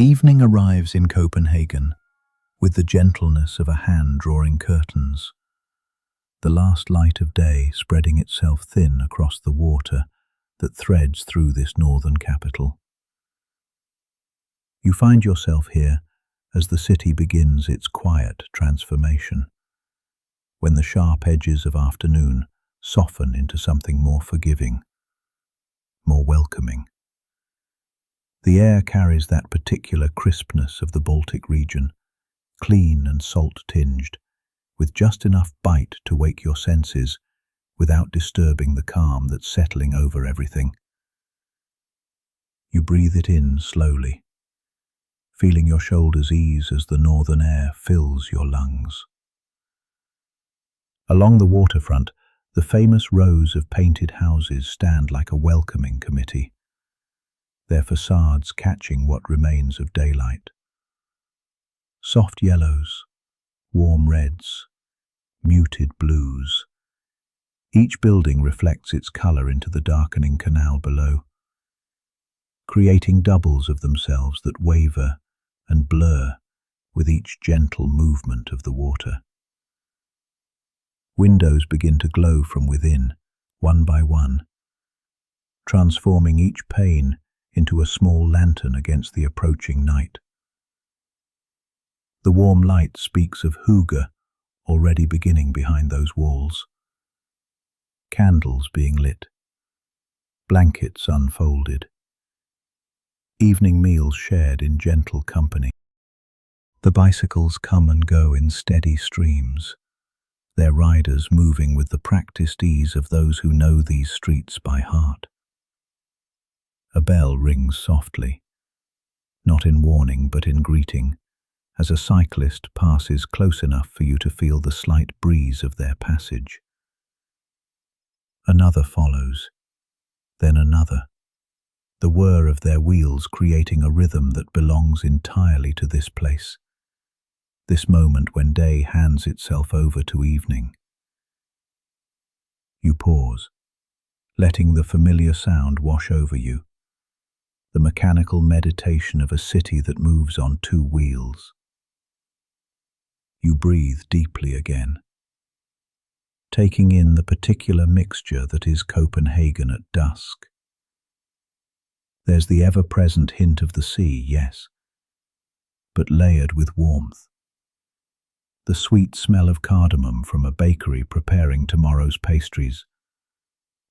Evening arrives in Copenhagen with the gentleness of a hand drawing curtains, the last light of day spreading itself thin across the water that threads through this northern capital. You find yourself here as the city begins its quiet transformation, when the sharp edges of afternoon soften into something more forgiving, more welcoming. The air carries that particular crispness of the Baltic region, clean and salt-tinged, with just enough bite to wake your senses without disturbing the calm that's settling over everything. You breathe it in slowly, feeling your shoulders ease as the northern air fills your lungs. Along the waterfront, the famous rows of painted houses stand like a welcoming committee, their facades catching what remains of daylight. Soft yellows, warm reds, muted blues. Each building reflects its colour into the darkening canal below, creating doubles of themselves that waver and blur with each gentle movement of the water. Windows begin to glow from within, one by one, transforming each pane into a small lantern against the approaching night. The warm light speaks of Hygge already beginning behind those walls. Candles being lit, blankets unfolded, evening meals shared in gentle company. The bicycles come and go in steady streams, their riders moving with the practiced ease of those who know these streets by heart. A bell rings softly, not in warning but in greeting, as a cyclist passes close enough for you to feel the slight breeze of their passage. Another follows, then another, the whir of their wheels creating a rhythm that belongs entirely to this place, this moment when day hands itself over to evening. You pause, letting the familiar sound wash over you, the mechanical meditation of a city that moves on two wheels. You breathe deeply again, taking in the particular mixture that is Copenhagen at dusk. There's the ever-present hint of the sea, yes, but layered with warmth. The sweet smell of cardamom from a bakery preparing tomorrow's pastries,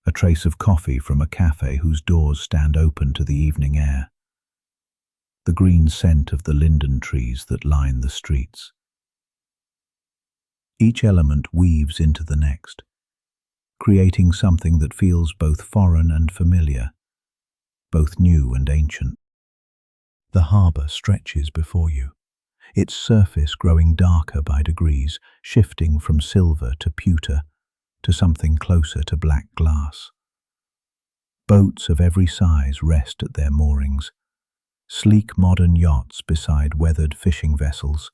a trace of coffee from a cafe whose doors stand open to the evening air, the green scent of the linden trees that line the streets. Each element weaves into the next, creating something that feels both foreign and familiar, both new and ancient. The harbour stretches before you, its surface growing darker by degrees, shifting from silver to pewter, to something closer to black glass. Boats of every size rest at their moorings, sleek modern yachts beside weathered fishing vessels,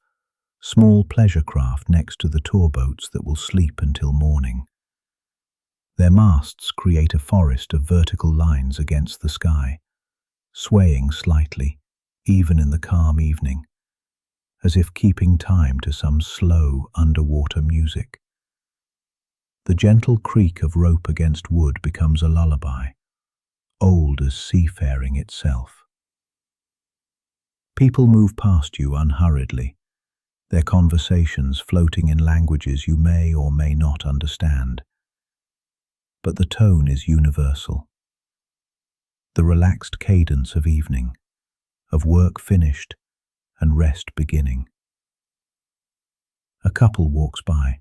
small pleasure craft next to the tour boats that will sleep until morning. Their masts create a forest of vertical lines against the sky, swaying slightly, even in the calm evening, as if keeping time to some slow underwater music. The gentle creak of rope against wood becomes a lullaby, old as seafaring itself. People move past you unhurriedly, their conversations floating in languages you may or may not understand. But the tone is universal. The relaxed cadence of evening, of work finished and rest beginning. A couple walks by,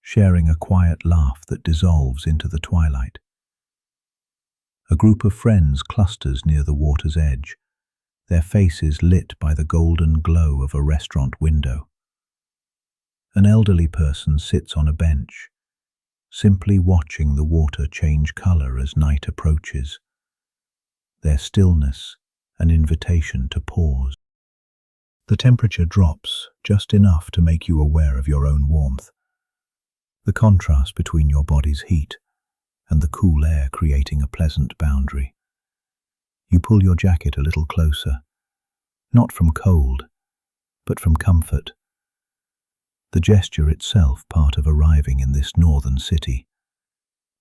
sharing a quiet laugh that dissolves into the twilight. A group of friends clusters near the water's edge, their faces lit by the golden glow of a restaurant window. An elderly person sits on a bench, simply watching the water change colour as night approaches, their stillness an invitation to pause. The temperature drops just enough to make you aware of your own warmth, the contrast between your body's heat and the cool air creating a pleasant boundary. You pull your jacket a little closer, not from cold, but from comfort, the gesture itself part of arriving in this northern city,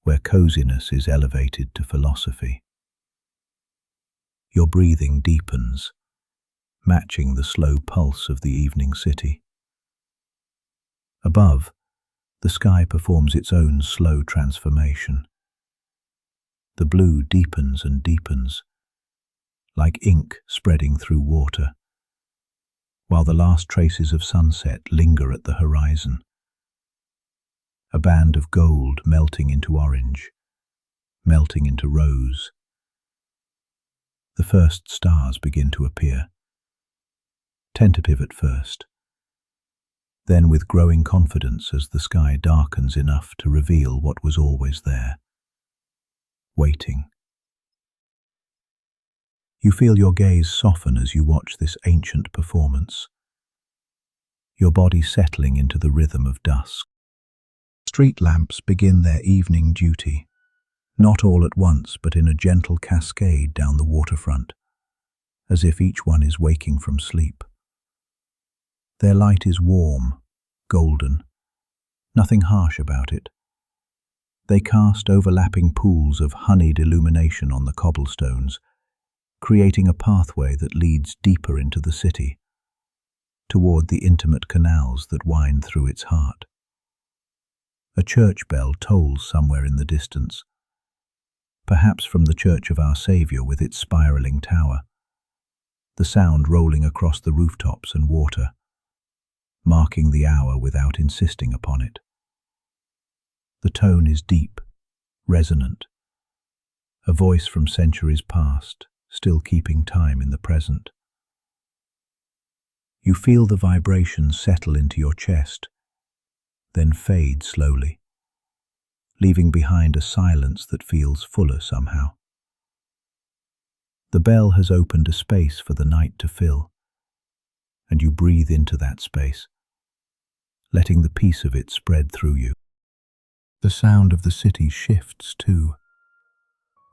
where coziness is elevated to philosophy. Your breathing deepens, matching the slow pulse of the evening city. Above, the sky performs its own slow transformation. The blue deepens and deepens, like ink spreading through water, while the last traces of sunset linger at the horizon. A band of gold melting into orange, melting into rose. The first stars begin to appear, tentative at first, then with growing confidence as the sky darkens enough to reveal what was always there, waiting. You feel your gaze soften as you watch this ancient performance, your body settling into the rhythm of dusk. Street lamps begin their evening duty, not all at once but in a gentle cascade down the waterfront, as if each one is waking from sleep. Their light is warm, golden, nothing harsh about it. They cast overlapping pools of honeyed illumination on the cobblestones, creating a pathway that leads deeper into the city, toward the intimate canals that wind through its heart. A church bell tolls somewhere in the distance, perhaps from the Church of Our Saviour with its spiralling tower, the sound rolling across the rooftops and water, marking the hour without insisting upon it. The tone is deep, resonant, a voice from centuries past, still keeping time in the present. You feel the vibrations settle into your chest, then fade slowly, leaving behind a silence that feels fuller somehow. The bell has opened a space for the night to fill, and you breathe into that space, letting the peace of it spread through you. The sound of the city shifts too,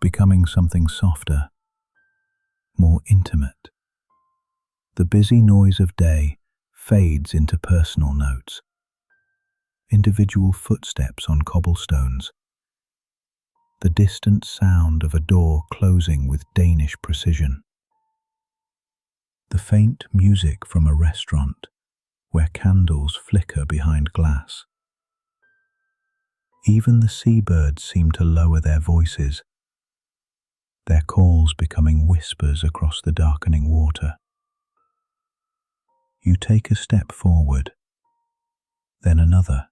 becoming something softer, more intimate. The busy noise of day fades into personal notes, individual footsteps on cobblestones, the distant sound of a door closing with Danish precision, the faint music from a restaurant where candles flicker behind glass. Even the seabirds seem to lower their voices, their calls becoming whispers across the darkening water. You take a step forward, then another,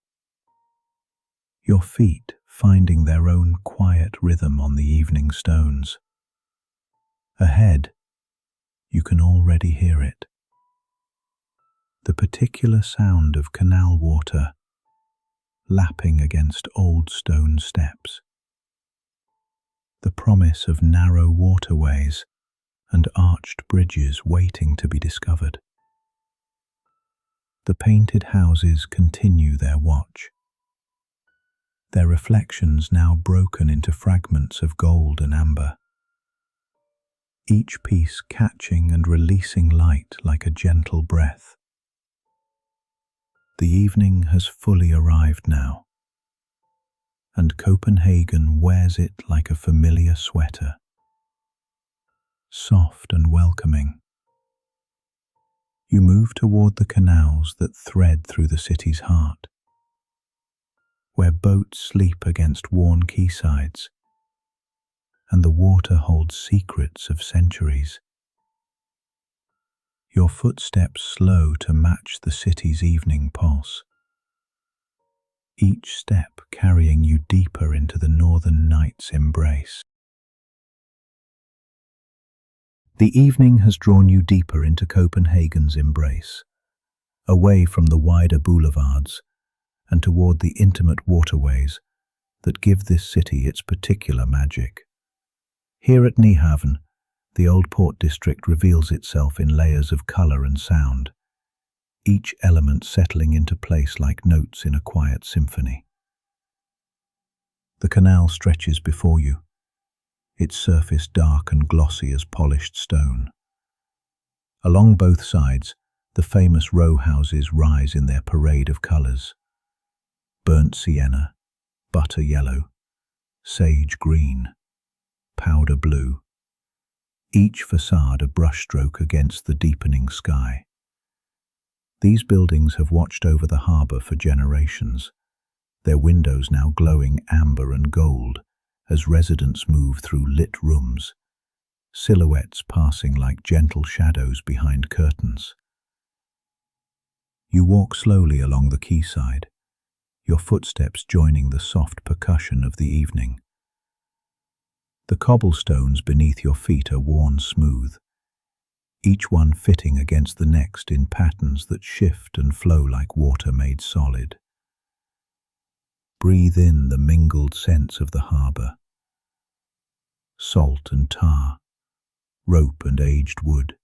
your feet finding their own quiet rhythm on the evening stones. Ahead, you can already hear it. The particular sound of canal water lapping against old stone steps. The promise of narrow waterways and arched bridges waiting to be discovered. The painted houses continue their watch, their reflections now broken into fragments of gold and amber, each piece catching and releasing light like a gentle breath. The evening has fully arrived now, and Copenhagen wears it like a familiar sweater, soft and welcoming. You move toward the canals that thread through the city's heart, where boats sleep against worn quaysides, and the water holds secrets of centuries. Your footsteps slow to match the city's evening pulse, each step carrying you deeper into the northern night's embrace. The evening has drawn you deeper into Copenhagen's embrace, away from the wider boulevards and toward the intimate waterways that give this city its particular magic. Here at Nyhavn, the old port district reveals itself in layers of colour and sound, each element settling into place like notes in a quiet symphony. The canal stretches before you, its surface dark and glossy as polished stone. Along both sides, the famous row houses rise in their parade of colours: burnt sienna, butter yellow, sage green, powder blue, each facade a brushstroke against the deepening sky. These buildings have watched over the harbour for generations, their windows now glowing amber and gold as residents move through lit rooms, silhouettes passing like gentle shadows behind curtains. You walk slowly along the quayside, your footsteps joining the soft percussion of the evening. The cobblestones beneath your feet are worn smooth, each one fitting against the next in patterns that shift and flow like water made solid. Breathe in the mingled scents of the harbour: salt and tar, rope and aged wood,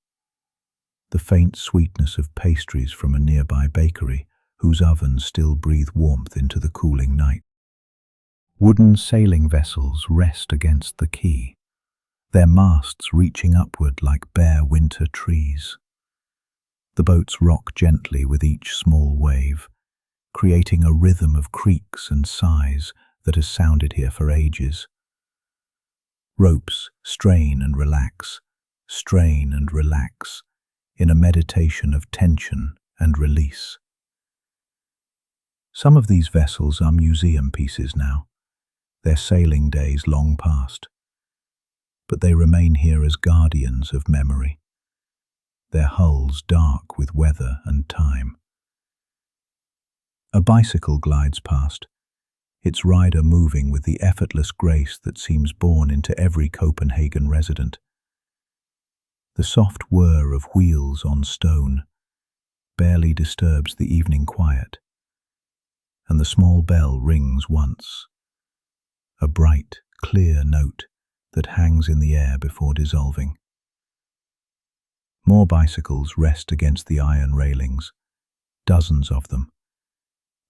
the faint sweetness of pastries from a nearby bakery whose ovens still breathe warmth into the cooling night. Wooden sailing vessels rest against the quay, their masts reaching upward like bare winter trees. The boats rock gently with each small wave, creating a rhythm of creaks and sighs that has sounded here for ages. Ropes strain and relax, in a meditation of tension and release. Some of these vessels are museum pieces now, their sailing days long past, but they remain here as guardians of memory, their hulls dark with weather and time. A bicycle glides past, its rider moving with the effortless grace that seems born into every Copenhagen resident. The soft whir of wheels on stone barely disturbs the evening quiet, and the small bell rings once, a bright, clear note that hangs in the air before dissolving. More bicycles rest against the iron railings, dozens of them,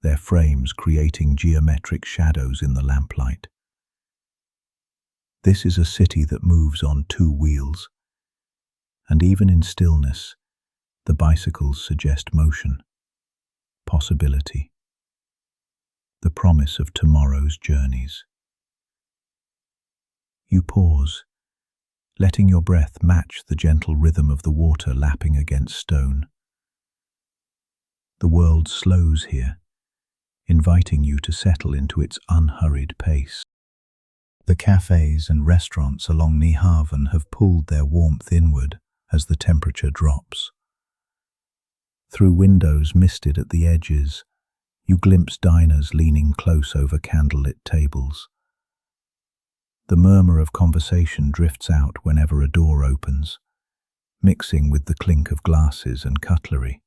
their frames creating geometric shadows in the lamplight. This is a city that moves on two wheels, and even in stillness, the bicycles suggest motion, possibility, the promise of tomorrow's journeys. You pause, letting your breath match the gentle rhythm of the water lapping against stone. The world slows here, inviting you to settle into its unhurried pace. The cafes and restaurants along Nyhavn have pulled their warmth inward as the temperature drops. Through windows misted at the edges, you glimpse diners leaning close over candlelit tables. The murmur of conversation drifts out whenever a door opens, mixing with the clink of glasses and cutlery.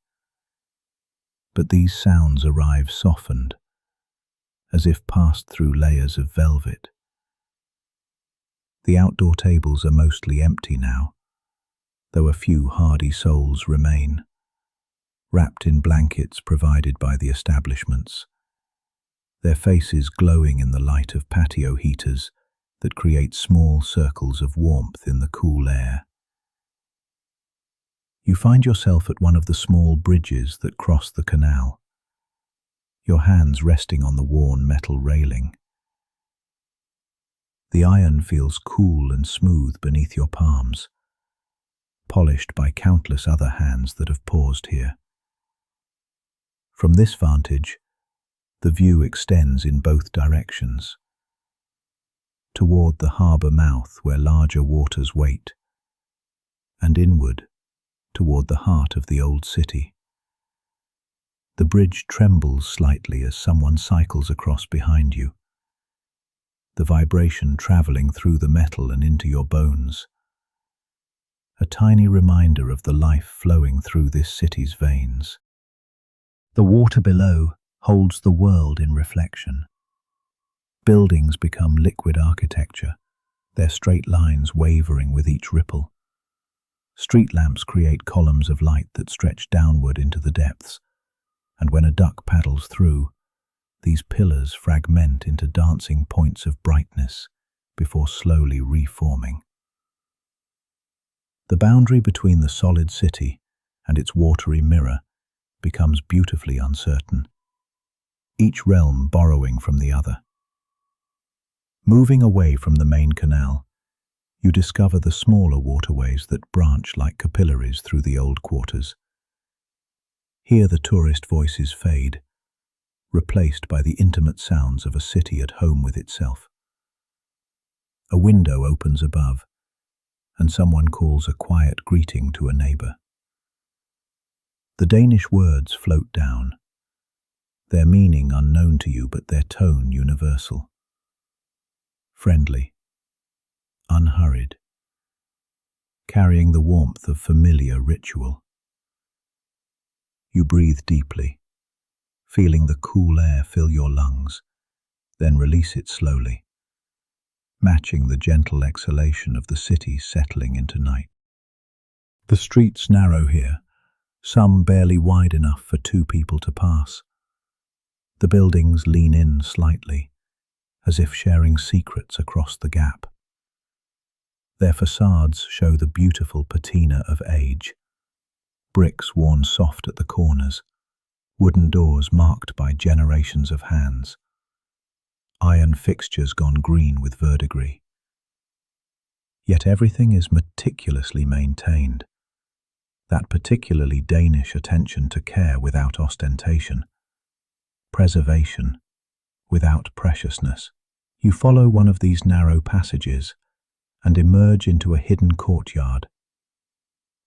But these sounds arrive softened, as if passed through layers of velvet. The outdoor tables are mostly empty now, though a few hardy souls remain, wrapped in blankets provided by the establishments, their faces glowing in the light of patio heaters that create small circles of warmth in the cool air. You find yourself at one of the small bridges that cross the canal, your hands resting on the worn metal railing. The iron feels cool and smooth beneath your palms, polished by countless other hands that have paused here. From this vantage, the view extends in both directions, toward the harbour mouth where larger waters wait, and inward, toward the heart of the old city. The bridge trembles slightly as someone cycles across behind you, the vibration travelling through the metal and into your bones, a tiny reminder of the life flowing through this city's veins. The water below holds the world in reflection. Buildings become liquid architecture, their straight lines wavering with each ripple. Street lamps create columns of light that stretch downward into the depths, and when a duck paddles through, these pillars fragment into dancing points of brightness before slowly reforming. The boundary between the solid city and its watery mirror becomes beautifully uncertain, each realm borrowing from the other. Moving away from the main canal, you discover the smaller waterways that branch like capillaries through the old quarters. Here the tourist voices fade, replaced by the intimate sounds of a city at home with itself. A window opens above, and someone calls a quiet greeting to a neighbor. The Danish words float down, their meaning unknown to you but their tone universal. Friendly, unhurried, carrying the warmth of familiar ritual. You breathe deeply, feeling the cool air fill your lungs, then release it slowly, matching the gentle exhalation of the city settling into night. The streets narrow here, some barely wide enough for two people to pass. The buildings lean in slightly, as if sharing secrets across the gap. Their facades show the beautiful patina of age, bricks worn soft at the corners, wooden doors marked by generations of hands, iron fixtures gone green with verdigris. Yet everything is meticulously maintained, that particularly Danish attention to care without ostentation, preservation without preciousness. You follow one of these narrow passages and emerge into a hidden courtyard,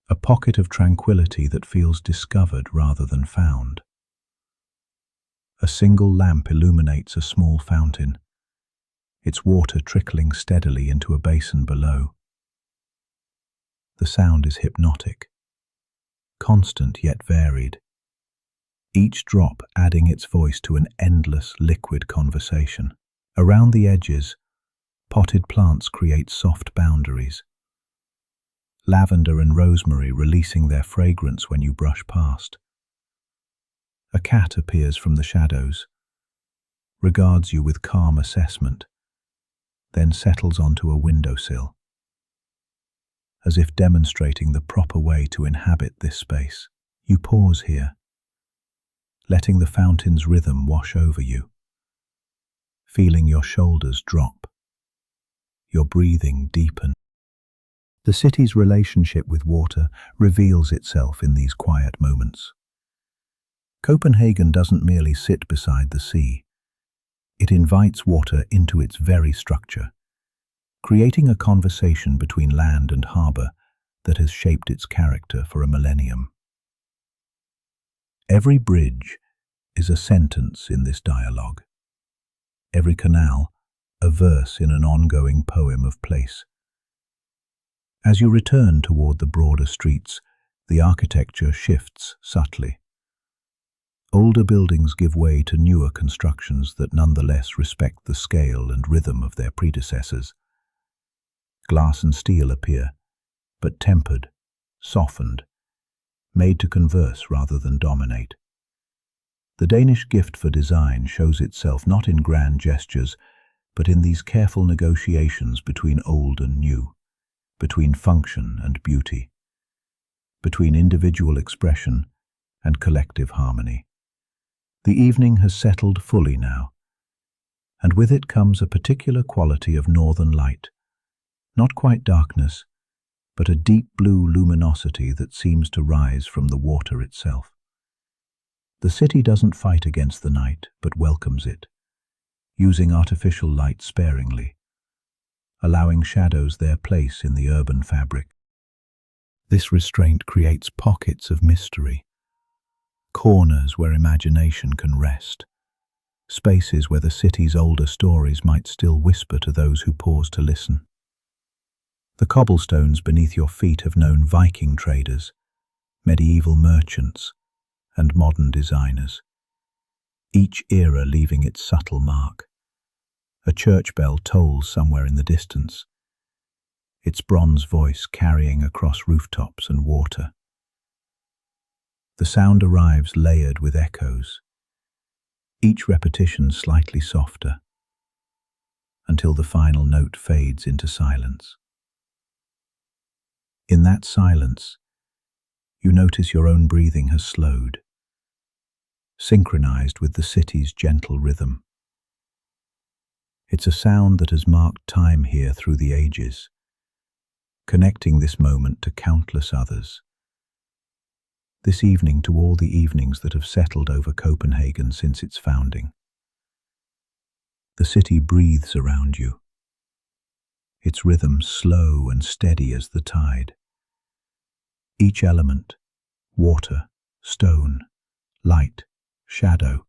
a pocket of tranquility that feels discovered rather than found. A single lamp illuminates a small fountain, its water trickling steadily into a basin below. The sound is hypnotic, constant yet varied, each drop adding its voice to an endless liquid conversation. Around the edges, potted plants create soft boundaries, lavender and rosemary releasing their fragrance when you brush past. A cat appears from the shadows, regards you with calm assessment, then settles onto a windowsill, as if demonstrating the proper way to inhabit this space. You pause here, letting the fountain's rhythm wash over you, feeling your shoulders drop, your breathing deepen. The city's relationship with water reveals itself in these quiet moments. Copenhagen doesn't merely sit beside the sea. It invites water into its very structure, creating a conversation between land and harbour that has shaped its character for a millennium. Every bridge is a sentence in this dialogue. Every canal, a verse in an ongoing poem of place. As you return toward the broader streets, the architecture shifts subtly. Older buildings give way to newer constructions that nonetheless respect the scale and rhythm of their predecessors. Glass and steel appear, but tempered, softened, made to converse rather than dominate. The Danish gift for design shows itself not in grand gestures, but in these careful negotiations between old and new, between function and beauty, between individual expression and collective harmony. The evening has settled fully now, and with it comes a particular quality of northern light, not quite darkness, but a deep blue luminosity that seems to rise from the water itself. The city doesn't fight against the night, but welcomes it, using artificial light sparingly, allowing shadows their place in the urban fabric. This restraint creates pockets of mystery, corners where imagination can rest, spaces where the city's older stories might still whisper to those who pause to listen. The cobblestones beneath your feet have known Viking traders, medieval merchants, and modern designers, each era leaving its subtle mark. A church bell tolls somewhere in the distance, its bronze voice carrying across rooftops and water. The sound arrives layered with echoes, each repetition slightly softer, until the final note fades into silence. In that silence, you notice your own breathing has slowed, synchronized with the city's gentle rhythm. It's a sound that has marked time here through the ages, connecting this moment to countless others. This evening to all the evenings that have settled over Copenhagen since its founding. The city breathes around you, its rhythm slow and steady as the tide. Each element, water, stone, light, shadow,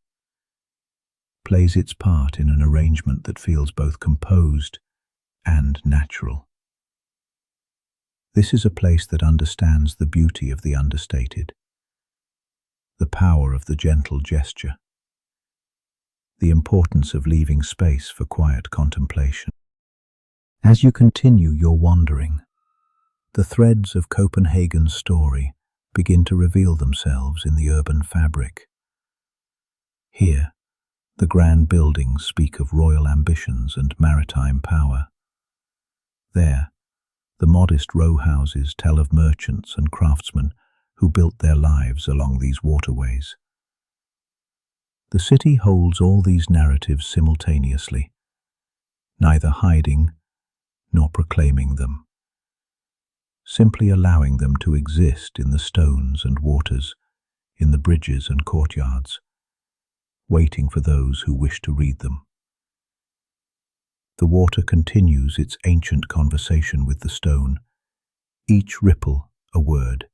plays its part in an arrangement that feels both composed and natural. This is a place that understands the beauty of the understated, the power of the gentle gesture, the importance of leaving space for quiet contemplation. As you continue your wandering, the threads of Copenhagen's story begin to reveal themselves in the urban fabric. Here, the grand buildings speak of royal ambitions and maritime power. There, the modest row houses tell of merchants and craftsmen who built their lives along these waterways. The city holds all these narratives simultaneously, neither hiding nor proclaiming them, simply allowing them to exist in the stones and waters, in the bridges and courtyards, waiting for those who wish to read them. The water continues its ancient conversation with the stone, each ripple a word,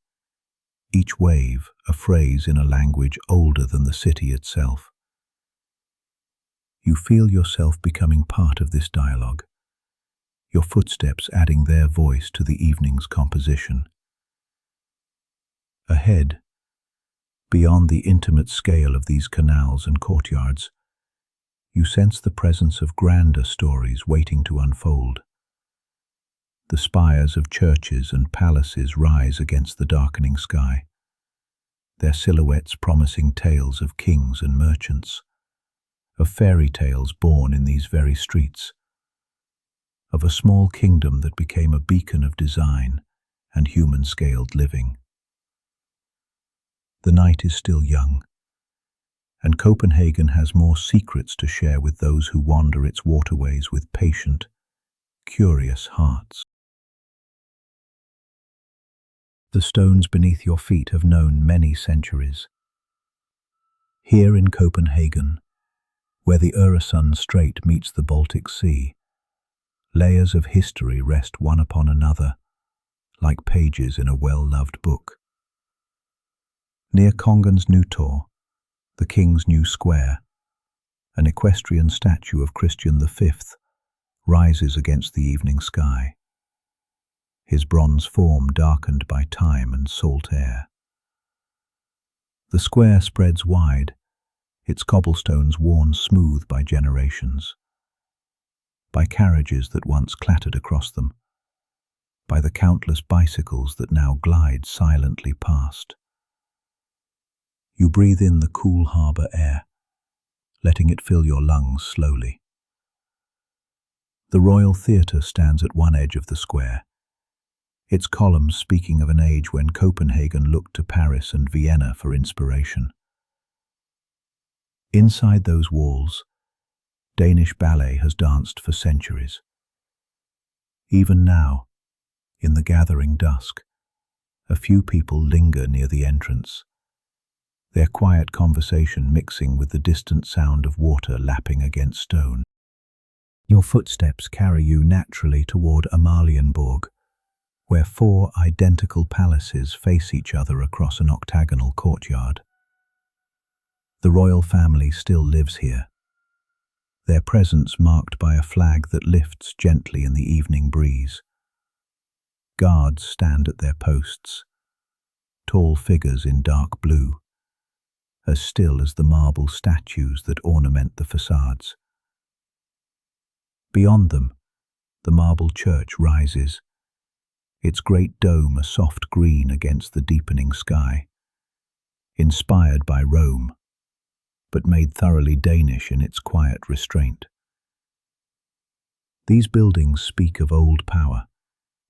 each wave a phrase in a language older than the city itself. You feel yourself becoming part of this dialogue, your footsteps adding their voice to the evening's composition. Ahead, beyond the intimate scale of these canals and courtyards, you sense the presence of grander stories waiting to unfold. The spires of churches and palaces rise against the darkening sky, their silhouettes promising tales of kings and merchants, of fairy tales born in these very streets, of a small kingdom that became a beacon of design and human-scaled living. The night is still young, and Copenhagen has more secrets to share with those who wander its waterways with patient, curious hearts. The stones beneath your feet have known many centuries. Here in Copenhagen, where the Øresund Strait meets the Baltic Sea, layers of history rest one upon another, like pages in a well-loved book. Near Kongens Nytorv, the King's New Square, an equestrian statue of Christian V rises against the evening sky, his bronze form darkened by time and salt air. The square spreads wide, its cobblestones worn smooth by generations, by carriages that once clattered across them, by the countless bicycles that now glide silently past. You breathe in the cool harbour air, letting it fill your lungs slowly. The Royal Theatre stands at one edge of the square, its columns speaking of an age when Copenhagen looked to Paris and Vienna for inspiration. Inside those walls, Danish ballet has danced for centuries. Even now, in the gathering dusk, a few people linger near the entrance, their quiet conversation mixing with the distant sound of water lapping against stone. Your footsteps carry you naturally toward Amalienborg, where 4 identical palaces face each other across an octagonal courtyard. The royal family still lives here, their presence marked by a flag that lifts gently in the evening breeze. Guards stand at their posts, tall figures in dark blue, as still as the marble statues that ornament the facades. Beyond them, the marble church rises, its great dome a soft green against the deepening sky, inspired by Rome, but made thoroughly Danish in its quiet restraint. These buildings speak of old power,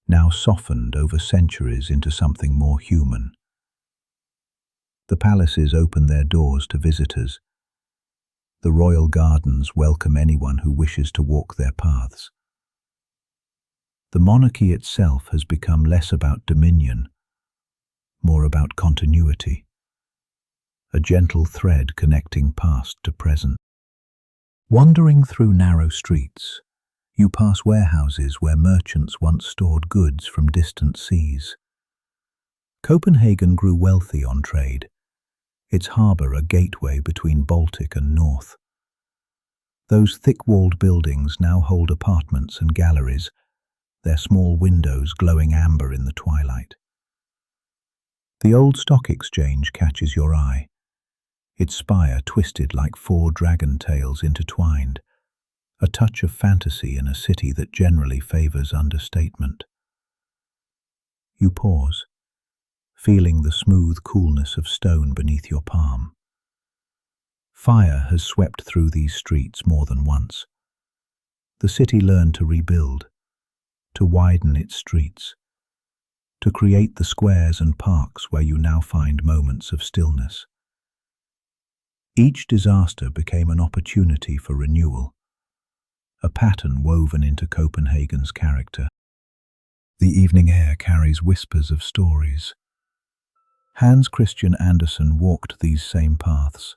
now softened over centuries into something more human. The palaces open their doors to visitors. The royal gardens welcome anyone who wishes to walk their paths. The monarchy itself has become less about dominion, more about continuity, a gentle thread connecting past to present. Wandering through narrow streets, you pass warehouses where merchants once stored goods from distant seas. Copenhagen grew wealthy on trade, its harbour a gateway between Baltic and North. Those thick-walled buildings now hold apartments and galleries, their small windows glowing amber in the twilight. The old stock exchange catches your eye, its spire twisted like four dragon tails intertwined, a touch of fantasy in a city that generally favours understatement. You pause, feeling the smooth coolness of stone beneath your palm. Fire has swept through these streets more than once. The city learned to rebuild, to widen its streets, to create the squares and parks where you now find moments of stillness. Each disaster became an opportunity for renewal, a pattern woven into Copenhagen's character. The evening air carries whispers of stories. Hans Christian Andersen walked these same paths,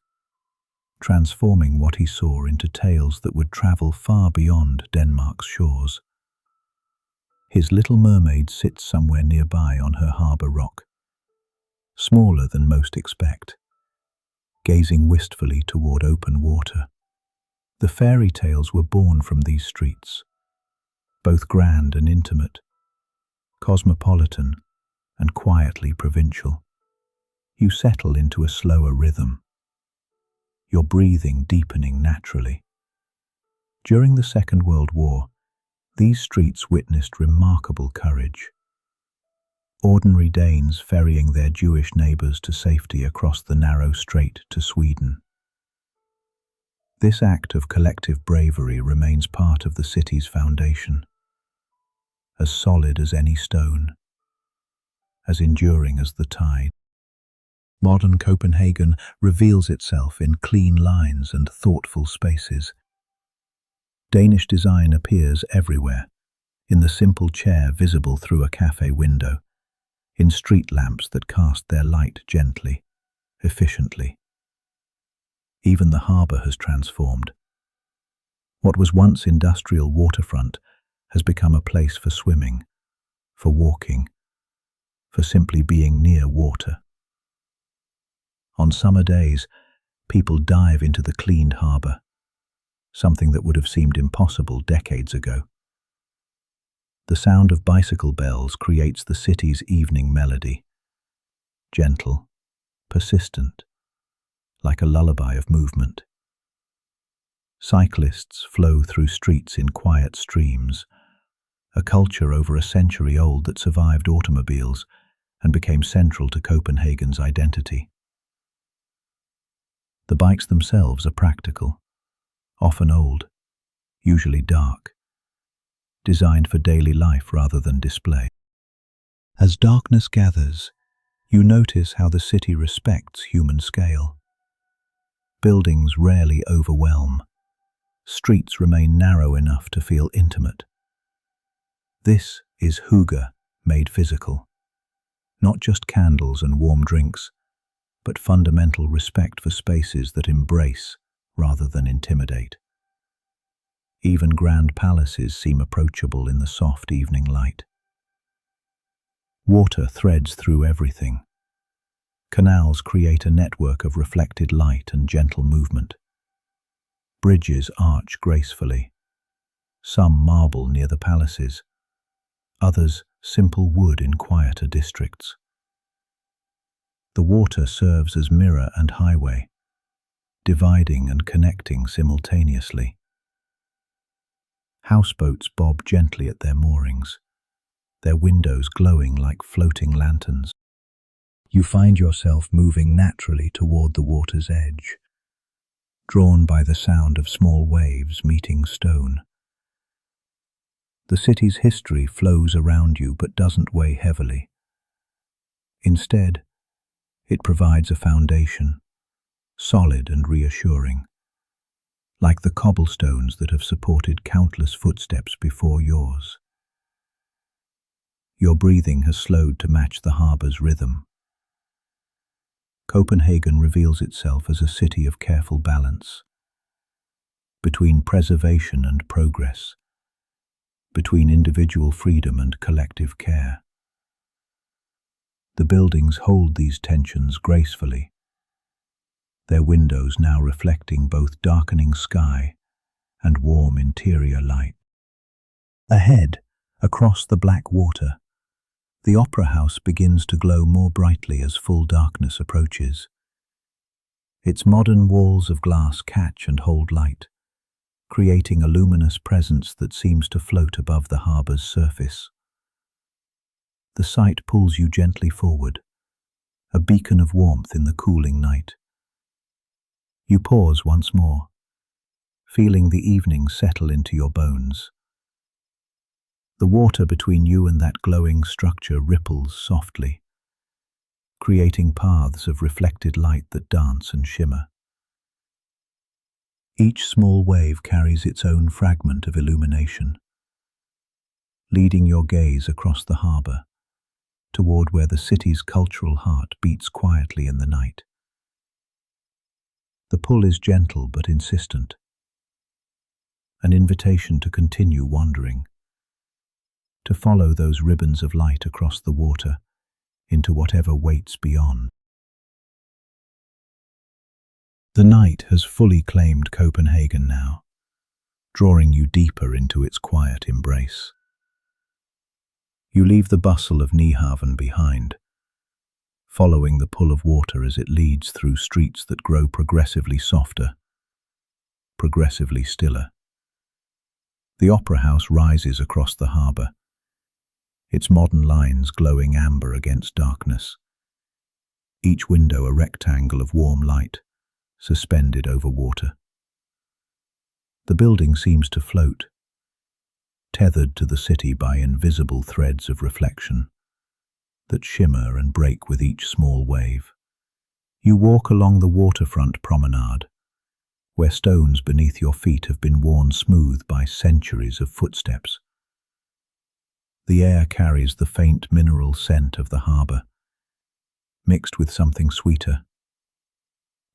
transforming what he saw into tales that would travel far beyond Denmark's shores. His little mermaid sits somewhere nearby on her harbour rock, smaller than most expect, gazing wistfully toward open water. The fairy tales were born from these streets, both grand and intimate, cosmopolitan and quietly provincial. You settle into a slower rhythm, your breathing deepening naturally. During the Second World War, these streets witnessed remarkable courage. Ordinary Danes ferrying their Jewish neighbours to safety across the narrow strait to Sweden. This act of collective bravery remains part of the city's foundation, as solid as any stone, as enduring as the tide. Modern Copenhagen reveals itself in clean lines and thoughtful spaces. Danish design appears everywhere, in the simple chair visible through a cafe window, in street lamps that cast their light gently, efficiently. Even the harbour has transformed. What was once industrial waterfront has become a place for swimming, for walking, for simply being near water. On summer days, people dive into the cleaned harbour, something that would have seemed impossible decades ago. The sound of bicycle bells creates the city's evening melody, gentle, persistent, like a lullaby of movement. Cyclists flow through streets in quiet streams, a culture over a century old that survived automobiles and became central to Copenhagen's identity. The bikes themselves are practical, often old, usually dark, designed for daily life rather than display. As darkness gathers, you notice how the city respects human scale. Buildings rarely overwhelm. Streets remain narrow enough to feel intimate. This is Hygge made physical. Not just candles and warm drinks, but fundamental respect for spaces that embrace rather than intimidate. Even grand palaces seem approachable in the soft evening light. Water threads through everything. Canals create a network of reflected light and gentle movement. Bridges arch gracefully, some marble near the palaces, others simple wood in quieter districts. The water serves as mirror and highway, dividing and connecting simultaneously. Houseboats bob gently at their moorings, their windows glowing like floating lanterns. You find yourself moving naturally toward the water's edge, drawn by the sound of small waves meeting stone. The city's history flows around you but doesn't weigh heavily. Instead, it provides a foundation, solid and reassuring, like the cobblestones that have supported countless footsteps before yours. Your breathing has slowed to match the harbour's rhythm. Copenhagen reveals itself as a city of careful balance, between preservation and progress, between individual freedom and collective care. The buildings hold these tensions gracefully, their windows now reflecting both darkening sky and warm interior light. Ahead, across the black water, the opera house begins to glow more brightly as full darkness approaches. Its modern walls of glass catch and hold light, creating a luminous presence that seems to float above the harbour's surface. The sight pulls you gently forward, a beacon of warmth in the cooling night. You pause once more, feeling the evening settle into your bones. The water between you and that glowing structure ripples softly, creating paths of reflected light that dance and shimmer. Each small wave carries its own fragment of illumination, leading your gaze across the harbour, toward where the city's cultural heart beats quietly in the night. The pull is gentle but insistent, an invitation to continue wandering, to follow those ribbons of light across the water into whatever waits beyond. The night has fully claimed Copenhagen now, drawing you deeper into its quiet embrace. You leave the bustle of Nyhavn behind, following the pull of water as it leads through streets that grow progressively softer, progressively stiller. The opera house rises across the harbour, its modern lines glowing amber against darkness, each window a rectangle of warm light, suspended over water. The building seems to float, tethered to the city by invisible threads of reflection that shimmer and break with each small wave. You walk along the waterfront promenade, where stones beneath your feet have been worn smooth by centuries of footsteps. The air carries the faint mineral scent of the harbour, mixed with something sweeter,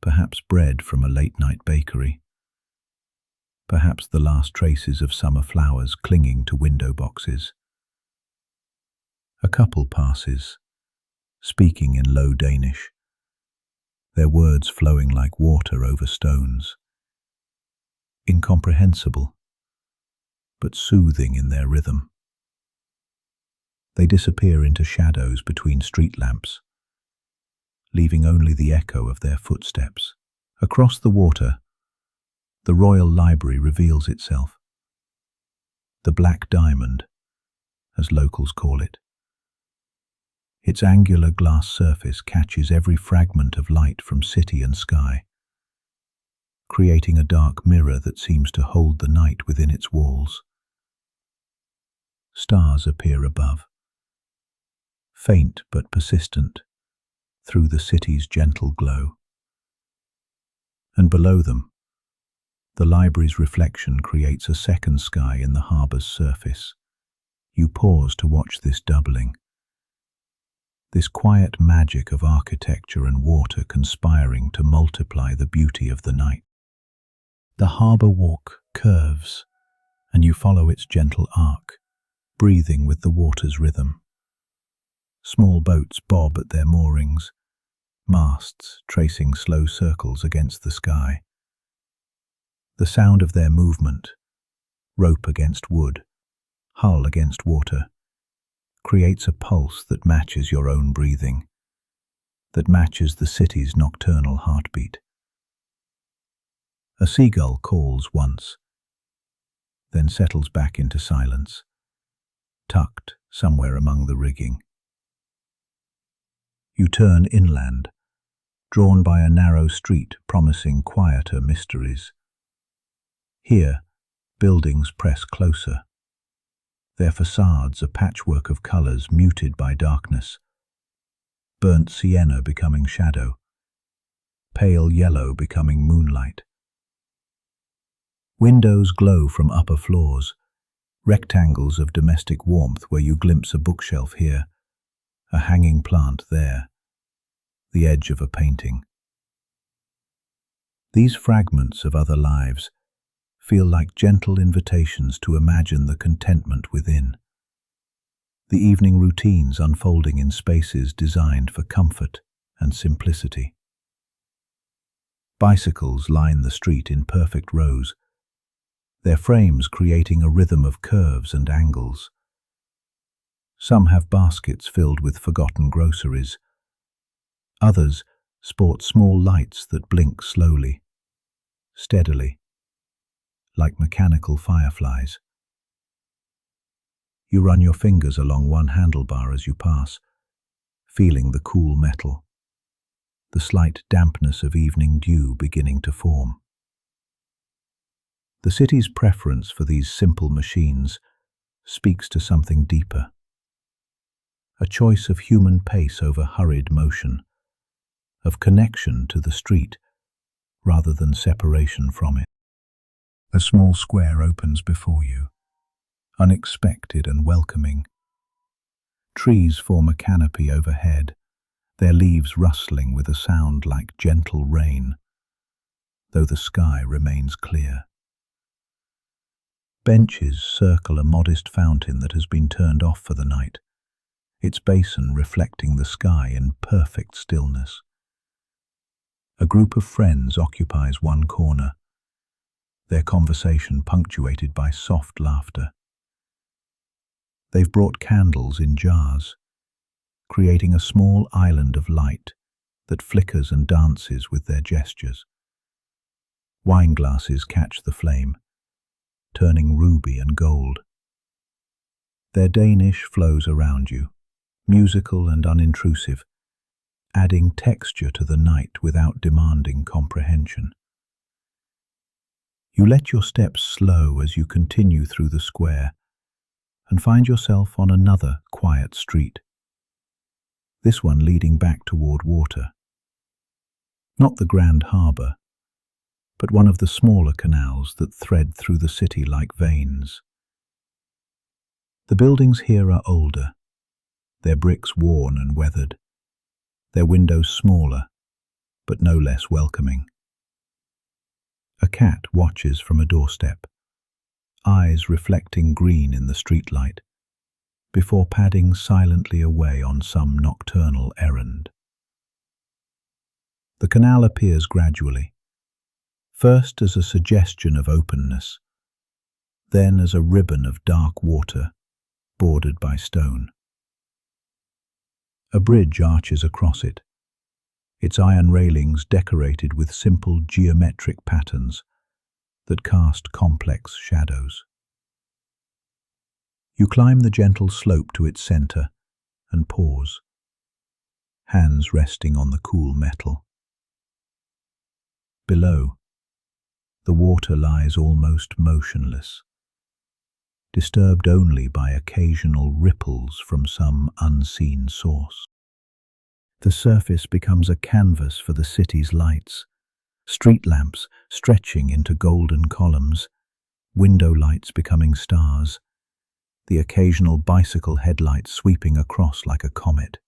perhaps bread from a late-night bakery, perhaps the last traces of summer flowers clinging to window boxes. A couple passes, speaking in low Danish, their words flowing like water over stones, incomprehensible, but soothing in their rhythm. They disappear into shadows between street lamps, leaving only the echo of their footsteps. Across the water, the Royal Library reveals itself, the Black Diamond, as locals call it. Its angular glass surface catches every fragment of light from city and sky, creating a dark mirror that seems to hold the night within its walls. Stars appear above, faint but persistent, through the city's gentle glow. And below them, the library's reflection creates a second sky in the harbour's surface. You pause to watch this doubling, this quiet magic of architecture and water conspiring to multiply the beauty of the night. The harbour walk curves, and you follow its gentle arc, breathing with the water's rhythm. Small boats bob at their moorings, masts tracing slow circles against the sky. The sound of their movement, rope against wood, hull against water, creates a pulse that matches your own breathing, that matches the city's nocturnal heartbeat. A seagull calls once, then settles back into silence, tucked somewhere among the rigging. You turn inland, drawn by a narrow street promising quieter mysteries. Here, buildings press closer, their facades a patchwork of colors muted by darkness, burnt sienna becoming shadow, pale yellow becoming moonlight. Windows glow from upper floors, rectangles of domestic warmth where you glimpse a bookshelf here, a hanging plant there, the edge of a painting. These fragments of other lives feel like gentle invitations to imagine the contentment within. The evening routines unfolding in spaces designed for comfort and simplicity. Bicycles line the street in perfect rows, their frames creating a rhythm of curves and angles. Some have baskets filled with forgotten groceries. Others sport small lights that blink slowly, steadily, like mechanical fireflies. You run your fingers along one handlebar as you pass, feeling the cool metal, the slight dampness of evening dew beginning to form. The city's preference for these simple machines speaks to something deeper. A choice of human pace over hurried motion, of connection to the street rather than separation from it. A small square opens before you, unexpected and welcoming. Trees form a canopy overhead, their leaves rustling with a sound like gentle rain, though the sky remains clear. Benches circle a modest fountain that has been turned off for the night, its basin reflecting the sky in perfect stillness. A group of friends occupies one corner, their conversation punctuated by soft laughter. They've brought candles in jars, creating a small island of light that flickers and dances with their gestures. Wine glasses catch the flame, turning ruby and gold. Their Danish flows around you, musical and unintrusive, adding texture to the night without demanding comprehension. You let your steps slow as you continue through the square and find yourself on another quiet street, this one leading back toward water. Not the grand harbour, but one of the smaller canals that thread through the city like veins. The buildings here are older, their bricks worn and weathered, their windows smaller, but no less welcoming. A cat watches from a doorstep, eyes reflecting green in the streetlight, before padding silently away on some nocturnal errand. The canal appears gradually, first as a suggestion of openness, then as a ribbon of dark water bordered by stone. A bridge arches across it, its iron railings decorated with simple geometric patterns that cast complex shadows. You climb the gentle slope to its center and pause, hands resting on the cool metal. Below, the water lies almost motionless, disturbed only by occasional ripples from some unseen source. The surface becomes a canvas for the city's lights, street lamps stretching into golden columns, window lights becoming stars, the occasional bicycle headlight sweeping across like a comet.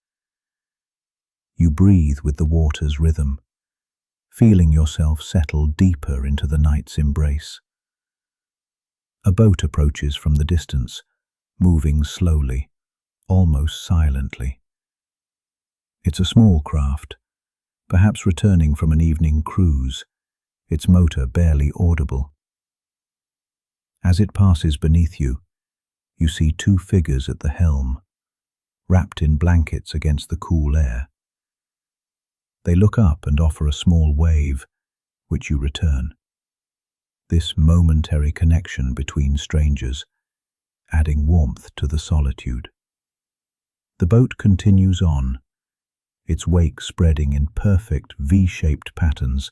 You breathe with the water's rhythm, feeling yourself settle deeper into the night's embrace. A boat approaches from the distance, moving slowly, almost silently. It's a small craft, perhaps returning from an evening cruise, its motor barely audible. As it passes beneath you, you see two figures at the helm, wrapped in blankets against the cool air. They look up and offer a small wave, which you return. This momentary connection between strangers, adding warmth to the solitude. The boat continues on, its wake spreading in perfect V-shaped patterns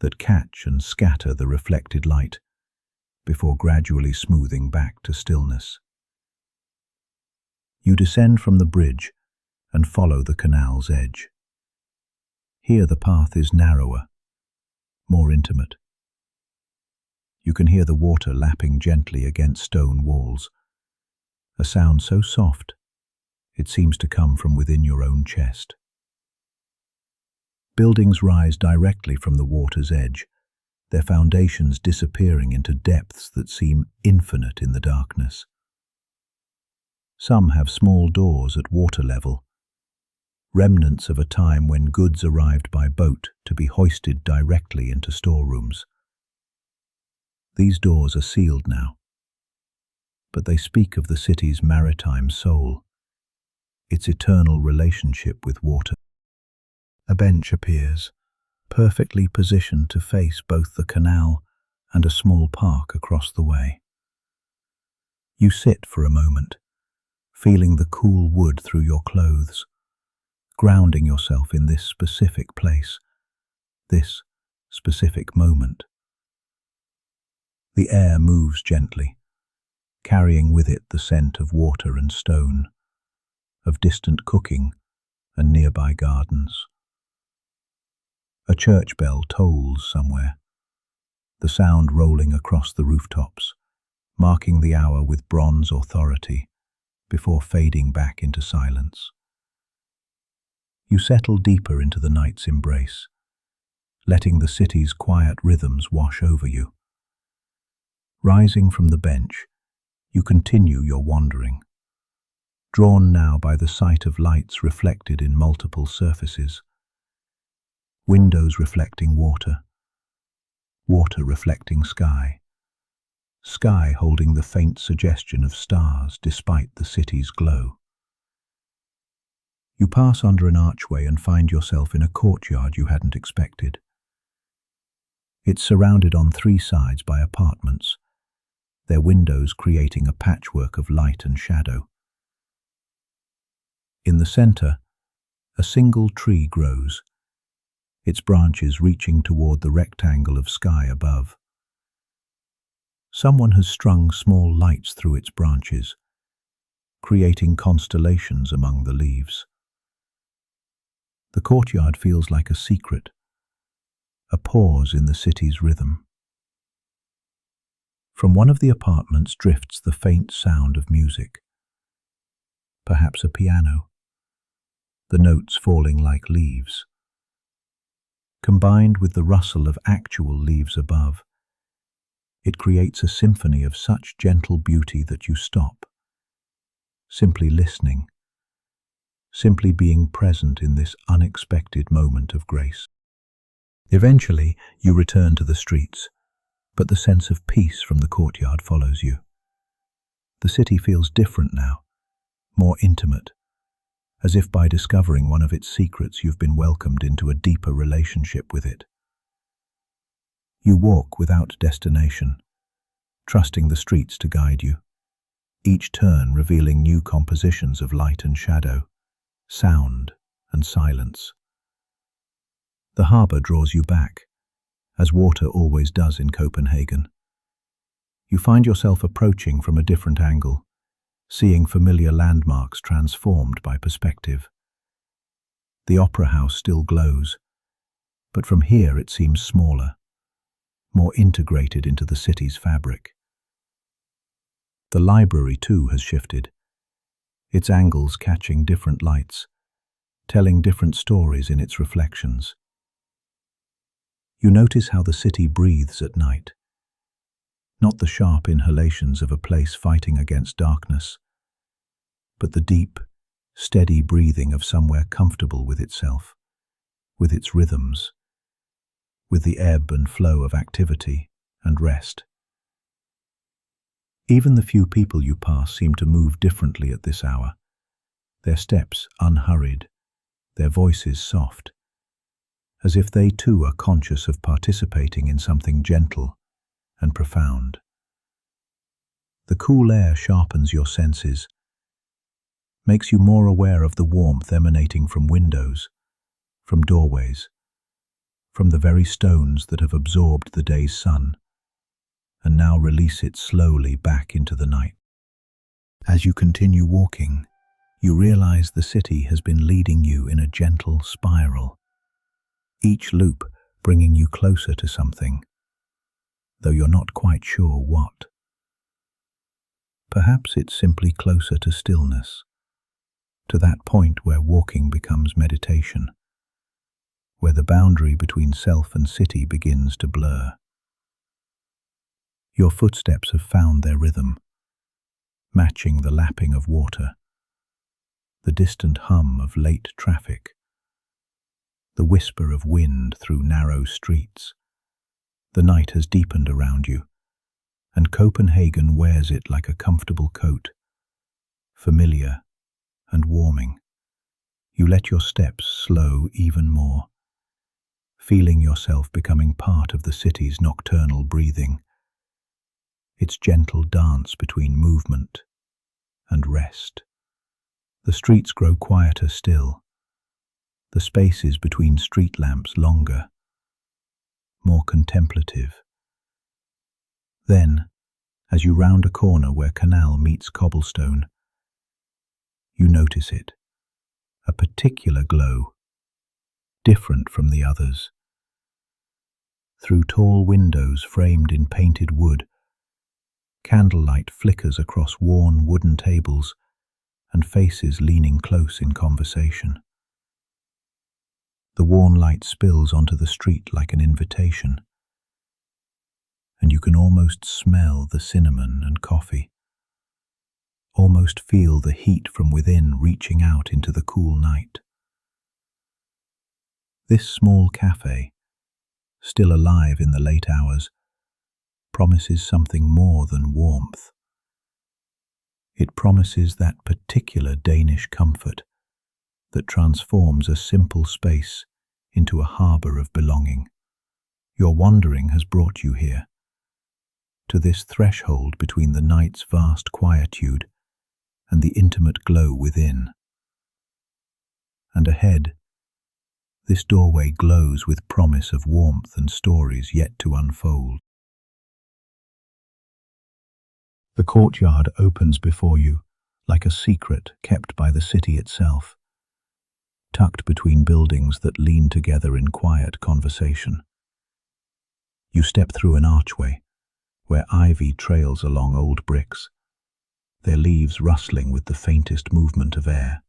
that catch and scatter the reflected light, before gradually smoothing back to stillness. You descend from the bridge and follow the canal's edge. Here the path is narrower, more intimate. You can hear the water lapping gently against stone walls, a sound so soft it seems to come from within your own chest. Buildings rise directly from the water's edge, their foundations disappearing into depths that seem infinite in the darkness. Some have small doors at water level, remnants of a time when goods arrived by boat to be hoisted directly into storerooms. These doors are sealed now, but they speak of the city's maritime soul, its eternal relationship with water. A bench appears, perfectly positioned to face both the canal and a small park across the way. You sit for a moment, feeling the cool wood through your clothes, grounding yourself in this specific place, this specific moment. The air moves gently, carrying with it the scent of water and stone, of distant cooking and nearby gardens. A church bell tolls somewhere, the sound rolling across the rooftops, marking the hour with bronze authority before fading back into silence. You settle deeper into the night's embrace, letting the city's quiet rhythms wash over you. Rising from the bench, you continue your wandering, drawn now by the sight of lights reflected in multiple surfaces. Windows reflecting water, water reflecting sky, sky holding the faint suggestion of stars despite the city's glow. You pass under an archway and find yourself in a courtyard you hadn't expected. It's surrounded on three sides by apartments, their windows creating a patchwork of light and shadow. In the center, a single tree grows, its branches reaching toward the rectangle of sky above. Someone has strung small lights through its branches, creating constellations among the leaves. The courtyard feels like a secret, a pause in the city's rhythm. From one of the apartments drifts the faint sound of music, perhaps a piano, the notes falling like leaves. Combined with the rustle of actual leaves above, it creates a symphony of such gentle beauty that you stop, simply listening, simply being present in this unexpected moment of grace. Eventually, you return to the streets, but the sense of peace from the courtyard follows you. The city feels different now, more intimate, as if by discovering one of its secrets you've been welcomed into a deeper relationship with it. You walk without destination, trusting the streets to guide you, each turn revealing new compositions of light and shadow, sound and silence. The harbour draws you back, as water always does in Copenhagen. You find yourself approaching from a different angle, seeing familiar landmarks transformed by perspective. The opera house still glows, but from here it seems smaller, more integrated into the city's fabric. The library too has shifted, its angles catching different lights, telling different stories in its reflections. You notice how the city breathes at night, not the sharp inhalations of a place fighting against darkness, but the deep, steady breathing of somewhere comfortable with itself, with its rhythms, with the ebb and flow of activity and rest. Even the few people you pass seem to move differently at this hour, their steps unhurried, their voices soft, as if they too are conscious of participating in something gentle and profound. The cool air sharpens your senses, makes you more aware of the warmth emanating from windows, from doorways, from the very stones that have absorbed the day's sun, and now release it slowly back into the night. As you continue walking, You realize the city has been leading you in a gentle spiral, each loop bringing you closer to something, though you're not quite sure what. Perhaps it's simply closer to stillness, to that point where walking becomes meditation, where the boundary between self and city begins to blur. Your footsteps have found their rhythm, matching the lapping of water, the distant hum of late traffic, the whisper of wind through narrow streets. The night has deepened around you, and Copenhagen wears it like a comfortable coat, familiar and warming. You let your steps slow even more, feeling yourself becoming part of the city's nocturnal breathing, its gentle dance between movement and rest. The streets grow quieter still, the spaces between street lamps longer, more contemplative. Then, as you round a corner where canal meets cobblestone, you notice it, a particular glow, different from the others. Through tall windows framed in painted wood, candlelight flickers across worn wooden tables and faces leaning close in conversation. The worn light spills onto the street like an invitation, and you can almost smell the cinnamon and coffee, almost feel the heat from within reaching out into the cool night. This small cafe, still alive in the late hours, promises something more than warmth. It promises that particular Danish comfort that transforms a simple space into a harbour of belonging. Your wandering has brought you here, to this threshold between the night's vast quietude and the intimate glow within. And ahead, this doorway glows with promise of warmth and stories yet to unfold. The courtyard opens before you, like a secret kept by the city itself, tucked between buildings that lean together in quiet conversation. You step through an archway, where ivy trails along old bricks, their leaves rustling with the faintest movement of air.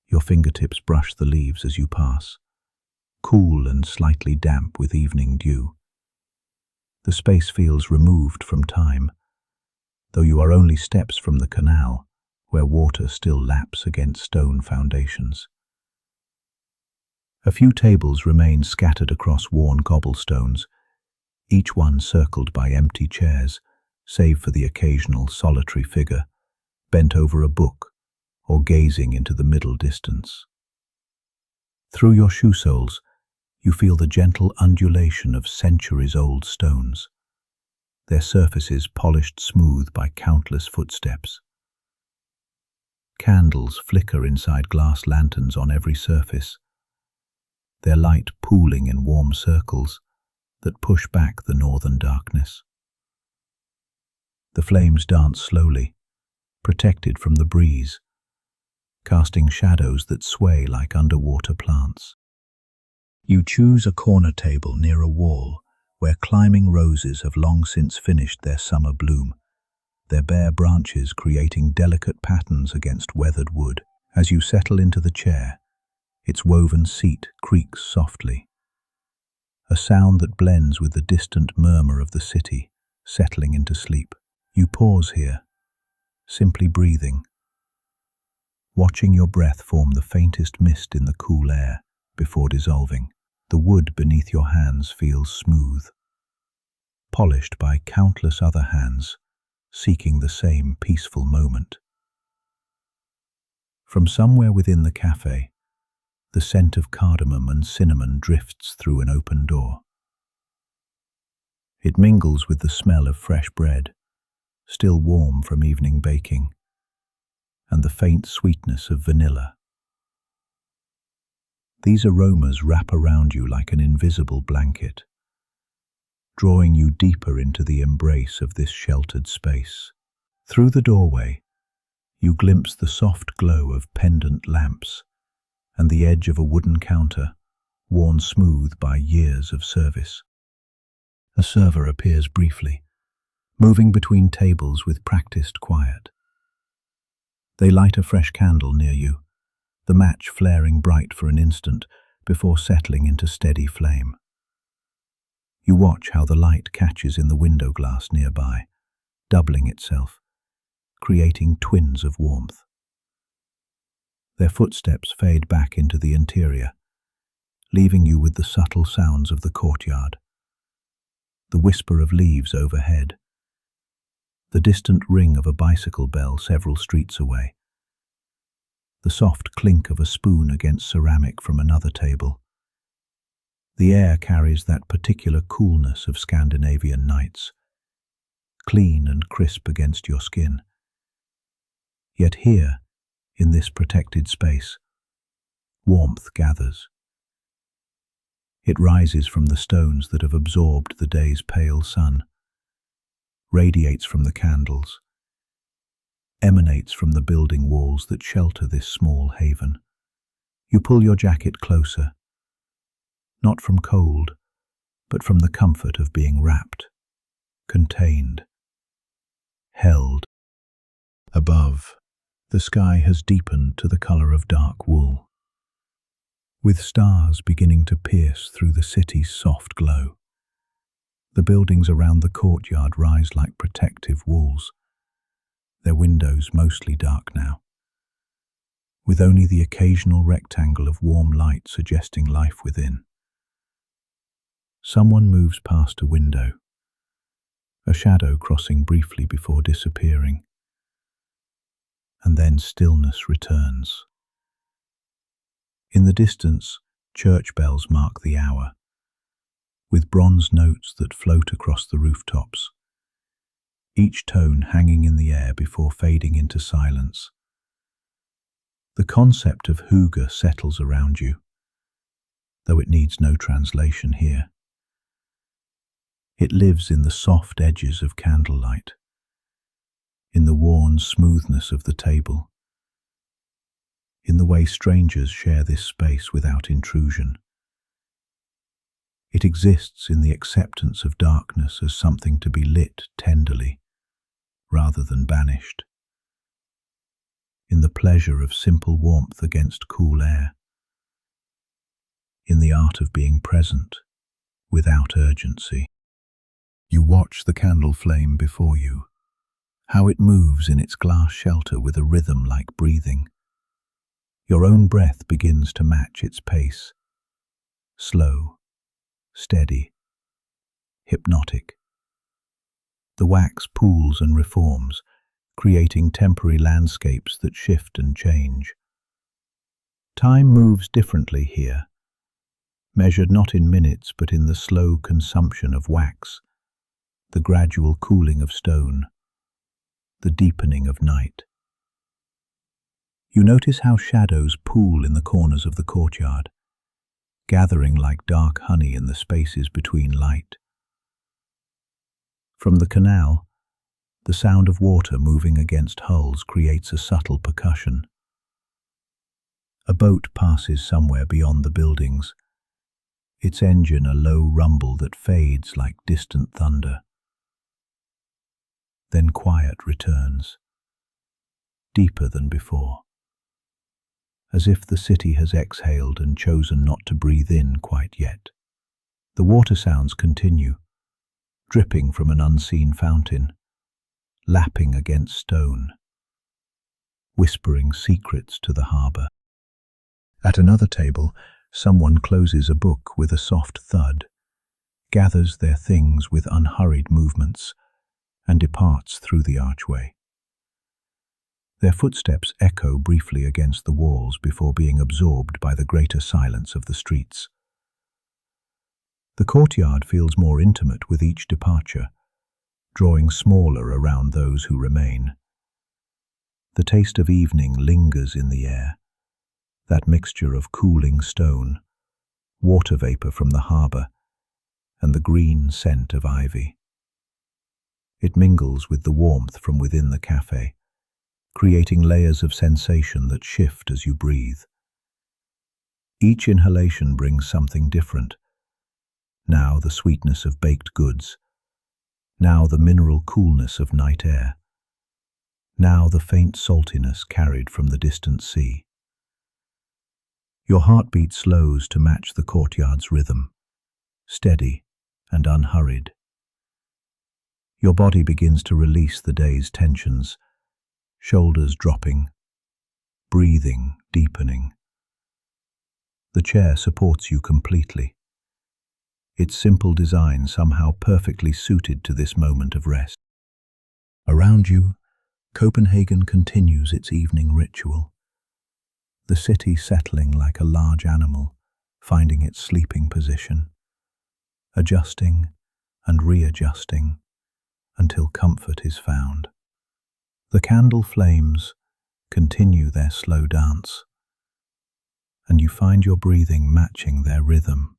Your fingertips brush the leaves as you pass, cool and slightly damp with evening dew. The space feels removed from time, though you are only steps from the canal, where water still laps against stone foundations. A few tables remain scattered across worn cobblestones, each one circled by empty chairs, save for the occasional solitary figure, bent over a book or gazing into the middle distance. Through your shoe soles, you feel the gentle undulation of centuries-old stones, their surfaces polished smooth by countless footsteps. Candles flicker inside glass lanterns on every surface, their light pooling in warm circles that push back the northern darkness. The flames dance slowly, protected from the breeze, casting shadows that sway like underwater plants. You choose a corner table near a wall where climbing roses have long since finished their summer bloom, their bare branches creating delicate patterns against weathered wood. As you settle into the chair, its woven seat creaks softly, a sound that blends with the distant murmur of the city settling into sleep. You pause here, simply breathing, watching your breath form the faintest mist in the cool air before dissolving. The wood beneath your hands feels smooth, polished by countless other hands seeking the same peaceful moment. From somewhere within the cafe, the scent of cardamom and cinnamon drifts through an open door. It mingles with the smell of fresh bread, still warm from evening baking, and the faint sweetness of vanilla. These aromas wrap around you like an invisible blanket, drawing you deeper into the embrace of this sheltered space. Through the doorway, You glimpse the soft glow of pendant lamps and the edge of a wooden counter, worn smooth by years of service. A server appears briefly, moving between tables with practiced quiet. They light a fresh candle near you, the match flaring bright for an instant before settling into steady flame. You watch how the light catches in the window glass nearby, doubling itself, creating twins of warmth. Their footsteps fade back into the interior, leaving you with the subtle sounds of the courtyard, the whisper of leaves overhead, the distant ring of a bicycle bell several streets away, the soft clink of a spoon against ceramic from another table. The air carries that particular coolness of Scandinavian nights, clean and crisp against your skin. Yet here, in this protected space, warmth gathers. It rises from the stones that have absorbed the day's pale sun, radiates from the candles, emanates from the building walls that shelter this small haven. You pull your jacket closer, not from cold, but from the comfort of being wrapped, contained, held. Above, the sky has deepened to the color of dark wool, with stars beginning to pierce through the city's soft glow. The buildings around the courtyard rise like protective walls, their windows mostly dark now, with only the occasional rectangle of warm light suggesting life within. Someone moves past a window, a shadow crossing briefly before disappearing, and then stillness returns. In the distance, church bells mark the hour, with bronze notes that float across the rooftops, each tone hanging in the air before fading into silence. The concept of Hygge settles around you, though it needs no translation here. It lives in the soft edges of candlelight, in the worn smoothness of the table, in the way strangers share this space without intrusion. It exists in the acceptance of darkness as something to be lit tenderly, rather than banished, in the pleasure of simple warmth against cool air, in the art of being present without urgency. You watch the candle flame before you, how it moves in its glass shelter with a rhythm like breathing. Your own breath begins to match its pace, slow, steady, hypnotic. The wax pools and reforms, creating temporary landscapes that shift and change. Time moves differently here, measured not in minutes but in the slow consumption of wax, the gradual cooling of stone, the deepening of night. You notice how shadows pool in the corners of the courtyard, gathering like dark honey in the spaces between light. From the canal, the sound of water moving against hulls creates a subtle percussion. A boat passes somewhere beyond the buildings, its engine a low rumble that fades like distant thunder. Then quiet returns, deeper than before, as if the city has exhaled and chosen not to breathe in quite yet. The water sounds continue, dripping from an unseen fountain, lapping against stone, whispering secrets to the harbour. At another table, someone closes a book with a soft thud, gathers their things with unhurried movements, and departs through the archway. Their footsteps echo briefly against the walls before being absorbed by the greater silence of the streets. The courtyard feels more intimate with each departure, drawing smaller around those who remain. The taste of evening lingers in the air, that mixture of cooling stone, water vapour from the harbour, and the green scent of ivy. It mingles with the warmth from within the cafe, creating layers of sensation that shift as you breathe. Each inhalation brings something different. Now the sweetness of baked goods, now the mineral coolness of night air, now the faint saltiness carried from the distant sea. Your heartbeat slows to match the courtyard's rhythm, steady and unhurried. Your body begins to release the day's tensions, shoulders dropping, breathing deepening. The chair supports you completely, its simple design somehow perfectly suited to this moment of rest. Around you, Copenhagen continues its evening ritual, the city settling like a large animal, finding its sleeping position, adjusting and readjusting until comfort is found. The candle flames continue their slow dance, and you find your breathing matching their rhythm.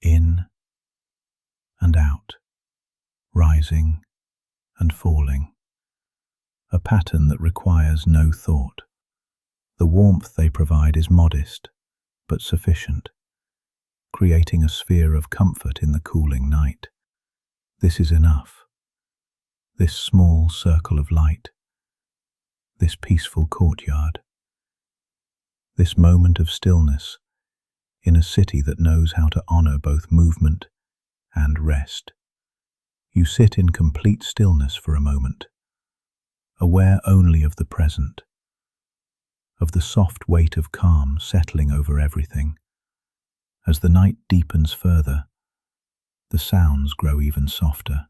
In and out, rising and falling, a pattern that requires no thought. The warmth they provide is modest, but sufficient, creating a sphere of comfort in the cooling night. This is enough. This small circle of light, this peaceful courtyard, this moment of stillness in a city that knows how to honor both movement and rest. You sit in complete stillness for a moment, aware only of the present, of the soft weight of calm settling over everything. As the night deepens further, the sounds grow even softer.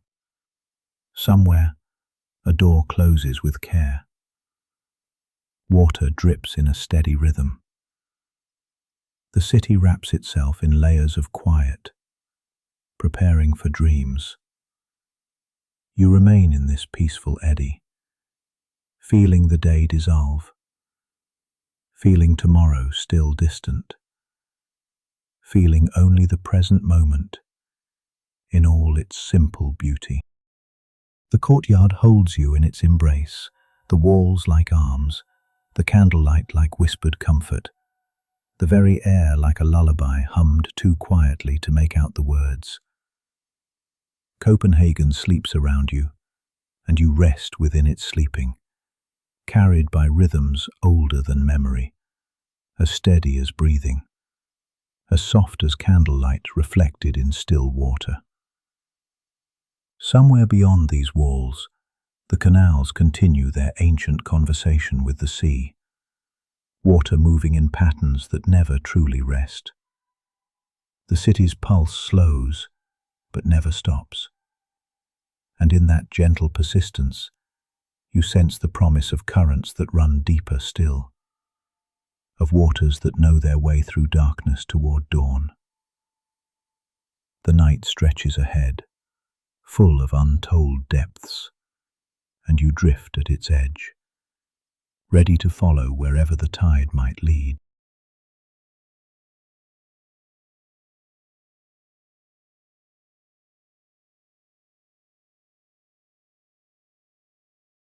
Somewhere, a door closes with care. Water drips in a steady rhythm. The city wraps itself in layers of quiet, preparing for dreams. You remain in this peaceful eddy, feeling the day dissolve, feeling tomorrow still distant, feeling only the present moment in all its simple beauty. The courtyard holds you in its embrace, the walls like arms, the candlelight like whispered comfort, the very air like a lullaby hummed too quietly to make out the words. Copenhagen sleeps around you, and you rest within its sleeping, carried by rhythms older than memory, as steady as breathing, as soft as candlelight reflected in still water. Somewhere beyond these walls, the canals continue their ancient conversation with the sea, water moving in patterns that never truly rest. The city's pulse slows, but never stops. And in that gentle persistence, you sense the promise of currents that run deeper still, of waters that know their way through darkness toward dawn. The night stretches ahead, full of untold depths, and you drift at its edge, ready to follow wherever the tide might lead.